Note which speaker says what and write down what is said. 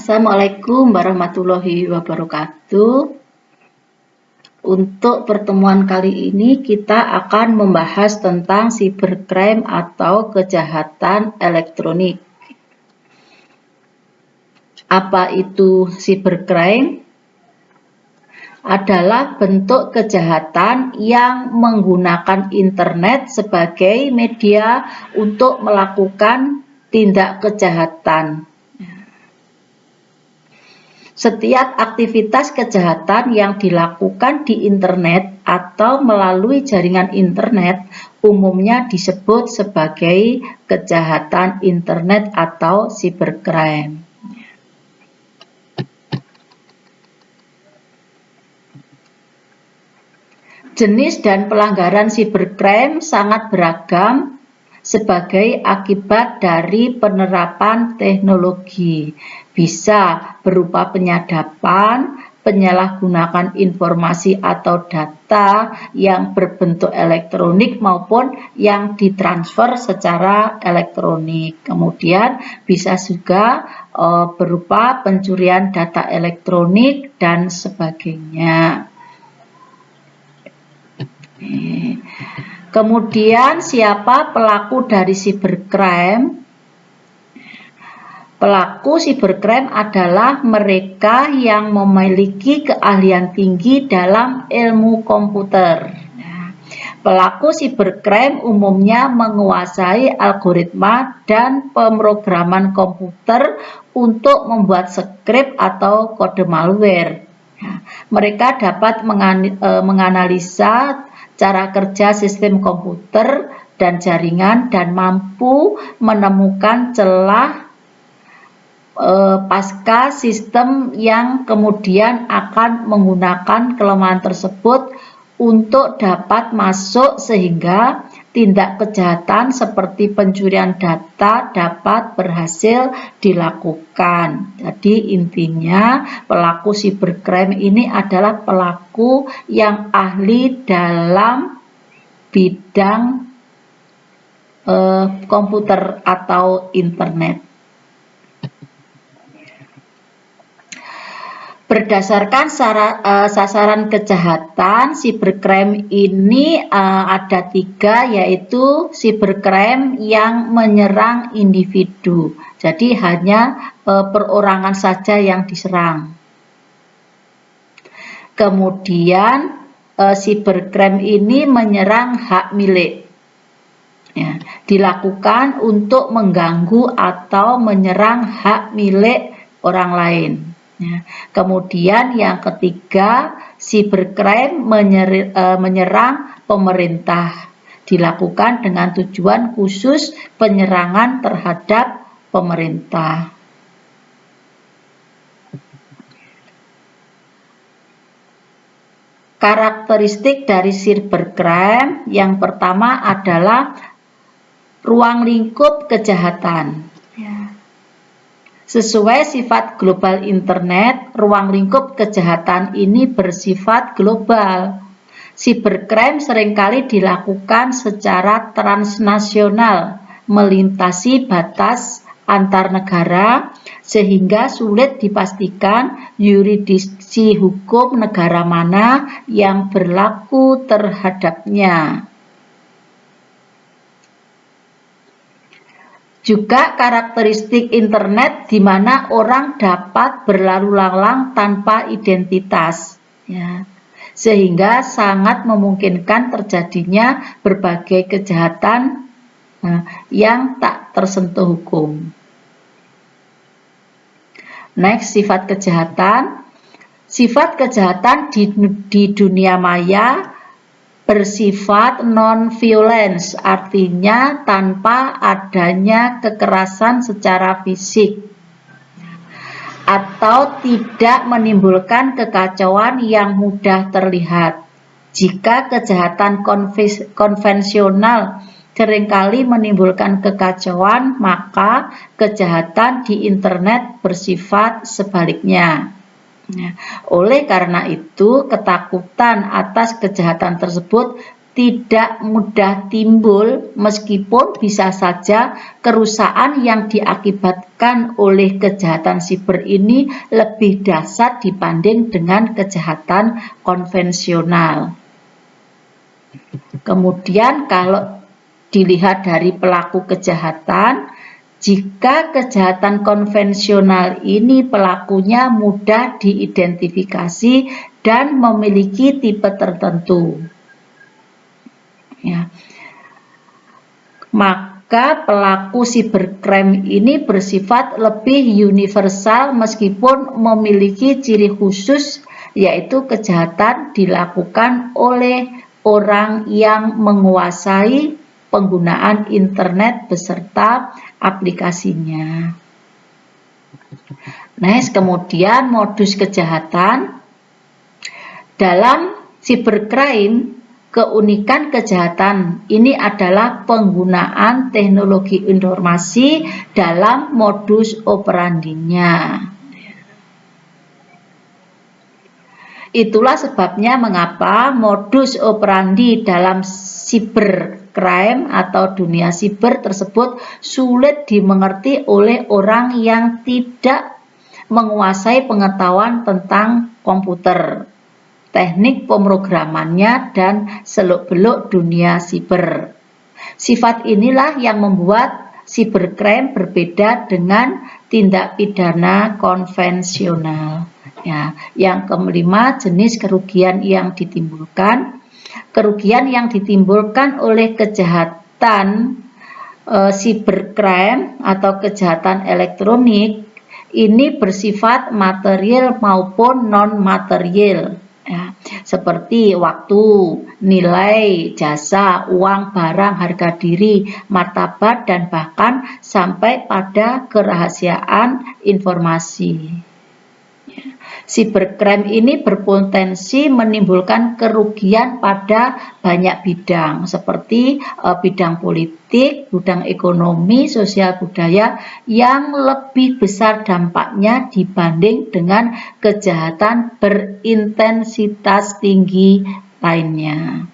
Speaker 1: Assalamualaikum warahmatullahi wabarakatuh. Untuk pertemuan kali ini kita akan membahas tentang cybercrime atau kejahatan elektronik. Apa itu cybercrime? Adalah bentuk kejahatan yang menggunakan internet sebagai media untuk melakukan tindak kejahatan. Setiap aktivitas kejahatan yang dilakukan di internet atau melalui jaringan internet umumnya disebut sebagai kejahatan internet atau cybercrime. Jenis dan pelanggaran cybercrime sangat beragam sebagai akibat dari penerapan teknologi. Bisa berupa penyadapan, penyalahgunaan informasi atau data yang berbentuk elektronik maupun yang ditransfer secara elektronik. Kemudian bisa juga berupa pencurian data elektronik dan sebagainya. Kemudian siapa pelaku dari cybercrime? Pelaku cybercrime adalah mereka yang memiliki keahlian tinggi dalam ilmu komputer. Pelaku cybercrime umumnya menguasai algoritma dan pemrograman komputer untuk membuat skrip atau kode malware. Mereka dapat menganalisa cara kerja sistem komputer dan jaringan dan mampu menemukan celah pasca sistem yang kemudian akan menggunakan kelemahan tersebut untuk dapat masuk sehingga tindak kejahatan seperti pencurian data dapat berhasil dilakukan. Jadi intinya pelaku cybercrime ini adalah pelaku yang ahli dalam bidang komputer atau internet. Berdasarkan sasaran kejahatan, cybercrime ini ada 3, yaitu cybercrime yang menyerang individu. Jadi hanya perorangan saja yang diserang. Kemudian cybercrime ini menyerang hak milik. Ya, dilakukan untuk mengganggu atau menyerang hak milik orang lain. Ya. Kemudian yang ketiga, cybercrime menyerang pemerintah, dilakukan dengan tujuan khusus penyerangan terhadap pemerintah. Karakteristik dari cybercrime yang pertama adalah ruang lingkup kejahatan. Sesuai sifat global internet, ruang lingkup kejahatan ini bersifat global. Cybercrime seringkali dilakukan secara transnasional, melintasi batas antar negara, sehingga sulit dipastikan yurisdiksi hukum negara mana yang berlaku terhadapnya. Juga karakteristik internet di mana orang dapat berlalu lalang tanpa identitas, ya, sehingga sangat memungkinkan terjadinya berbagai kejahatan yang tak tersentuh hukum. Next, sifat kejahatan. Sifat kejahatan di dunia maya bersifat non-violence, artinya tanpa adanya kekerasan secara fisik atau tidak menimbulkan kekacauan yang mudah terlihat. Jika kejahatan konvensional seringkali menimbulkan kekacauan, maka kejahatan di internet bersifat sebaliknya. Oleh karena itu, ketakutan atas kejahatan tersebut tidak mudah timbul meskipun bisa saja kerusakan yang diakibatkan oleh kejahatan siber ini lebih dahsyat dibanding dengan kejahatan konvensional. Kemudian kalau dilihat dari pelaku kejahatan, jika kejahatan konvensional ini pelakunya mudah diidentifikasi dan memiliki tipe tertentu, ya, maka pelaku cybercrime ini bersifat lebih universal meskipun memiliki ciri khusus, yaitu kejahatan dilakukan oleh orang yang menguasai penggunaan internet beserta aplikasinya. Next, kemudian modus kejahatan. Dalam cybercrime, keunikan kejahatan ini adalah penggunaan teknologi informasi dalam modus operandinya. Itulah sebabnya mengapa modus operandi dalam cybercrime atau dunia siber tersebut sulit dimengerti oleh orang yang tidak menguasai pengetahuan tentang komputer, teknik pemrogramannya, dan seluk-beluk dunia siber. Sifat inilah yang membuat cybercrime berbeda dengan tindak pidana konvensional. Ya, yang kelima, jenis kerugian yang ditimbulkan. Kerugian yang ditimbulkan oleh kejahatan cybercrime atau kejahatan elektronik ini bersifat material maupun non-material, ya, seperti waktu, nilai, jasa, uang, barang, harga diri, martabat, dan bahkan sampai pada kerahasiaan informasi. Cybercrime ini berpotensi menimbulkan kerugian pada banyak bidang, seperti bidang politik, bidang ekonomi, sosial budaya, yang lebih besar dampaknya dibanding dengan kejahatan berintensitas tinggi lainnya.